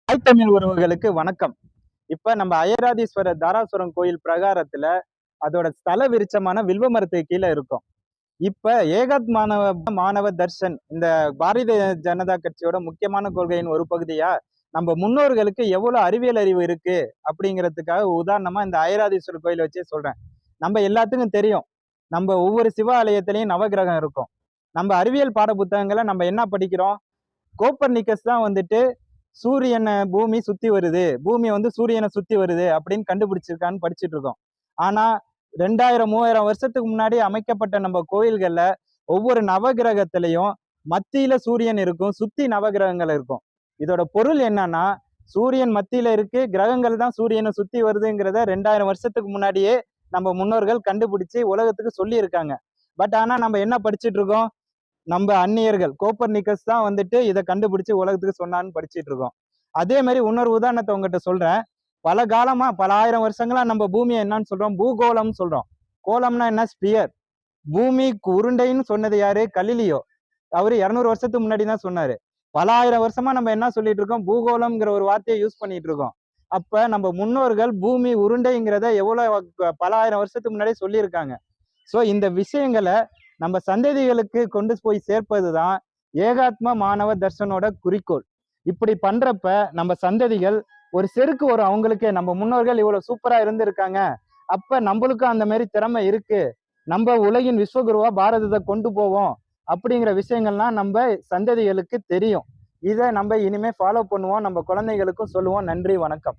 தாய் தமிழ் உறவுகளுக்கு வணக்கம். இப்ப நம்ம அயராதீஸ்வரர் தாராசுரம் கோயில் பிரகாரத்துல அதோட ஸ்தல விருட்சமான வில்வ மரத்துக்கு கீழே இருக்கும். இப்ப ஏகத் மாணவ மாணவ தர்ஷன் இந்த பாரதிய ஜனதா கட்சியோட முக்கியமான கொள்கையின் ஒரு பகுதியா நம்ம முன்னோர்களுக்கு எவ்வளவு அறிவியல் அறிவு இருக்கு அப்படிங்கிறதுக்காக உதாரணமா இந்த அயராதீஸ்வரர் கோயிலை வச்சே சொல்றேன். நம்ம எல்லாத்துக்கும் தெரியும், நம்ம ஒவ்வொரு சிவ ஆலயத்திலையும் நவகிரகம் இருக்கும். நம்ம அறிவியல் பாட புத்தகங்களை நம்ம என்ன படிக்கிறோம்? கோப்பர்னிக்கஸ் தான் சூரியனை பூமி சுத்தி வருது, பூமி சூரியனை சுத்தி வருது அப்படின்னு கண்டுபிடிச்சிருக்கான்னு படிச்சுட்டு இருக்கோம். ஆனா 2000-3000 வருஷத்துக்கு முன்னாடி அமைக்கப்பட்ட நம்ம கோயில்கள்ல ஒவ்வொரு நவகிரகத்திலையும் மத்தியில சூரியன் இருக்கும், சுத்தி நவகிரகங்கள் இருக்கும். இதோட பொருள் என்னன்னா, சூரியன் மத்தியில இருக்கு, கிரகங்கள் தான் சூரியனை சுத்தி வருதுங்கிறத 2000 வருஷத்துக்கு முன்னாடியே நம்ம முன்னோர்கள் கண்டுபிடிச்சு உலகத்துக்கு சொல்லி இருக்காங்க. பட் ஆனா நம்ம என்ன படிச்சுட்டு இருக்கோம்? நம்ம அந்நியர்கள் கோப்பர்னிக்கஸ் தான் இதை கண்டுபிடிச்சு உலகத்துக்கு சொன்னான்னு படிச்சுட்டு இருக்கோம். அதே மாதிரி இன்னொரு உதாரணத்தை உங்ககிட்ட சொல்றேன். பல காலமா பல ஆயிரம் வருஷங்களா நம்ம பூமியை என்னன்னு சொல்றோம்? பூகோளம்னு சொல்றோம். கோளம்னா என்ன? ஸ்பியர். பூமி உருண்டைன்னு சொன்னது யாரு? கலிலியோ. அவரு 200 வருஷத்துக்கு முன்னாடி தான் சொன்னாரு. பல ஆயிரம் வருஷமா நம்ம என்ன சொல்லிட்டு இருக்கோம்? பூகோளம்ங்கிற ஒரு வார்த்தையை யூஸ் பண்ணிட்டு இருக்கோம். அப்ப நம்ம முன்னோர்கள் பூமி உருண்டைங்கிறத எவ்வளவு பல ஆயிரம் வருஷத்துக்கு முன்னாடி சொல்லியிருக்காங்க. சோ இந்த விஷயங்களை நம்ம சந்ததிகளுக்கு கொண்டு போய் சேர்ப்பதுதான் ஏகாத்ம மாணவ தர்ஷனோட குறிக்கோள். இப்படி பண்றப்ப நம்ம சந்ததிகள் ஒரு செருக்கு வரும் அவங்களுக்கே, நம்ம முன்னோர்கள் இவ்வளவு சூப்பரா இருந்திருக்காங்க, அப்ப நம்மளுக்கும் அந்த மாதிரி திறமை இருக்கு, நம்ம உலகின் விஸ்வகுருவா பாரதத்தை கொண்டு போவோம் அப்படிங்கிற விஷயங்கள்லாம் நம்ம சந்ததிகளுக்கு தெரியும். இதை நம்ம இனிமே ஃபாலோ பண்ணுவோம், நம்ம குழந்தைகளுக்கும் சொல்லுவோம். நன்றி, வணக்கம்.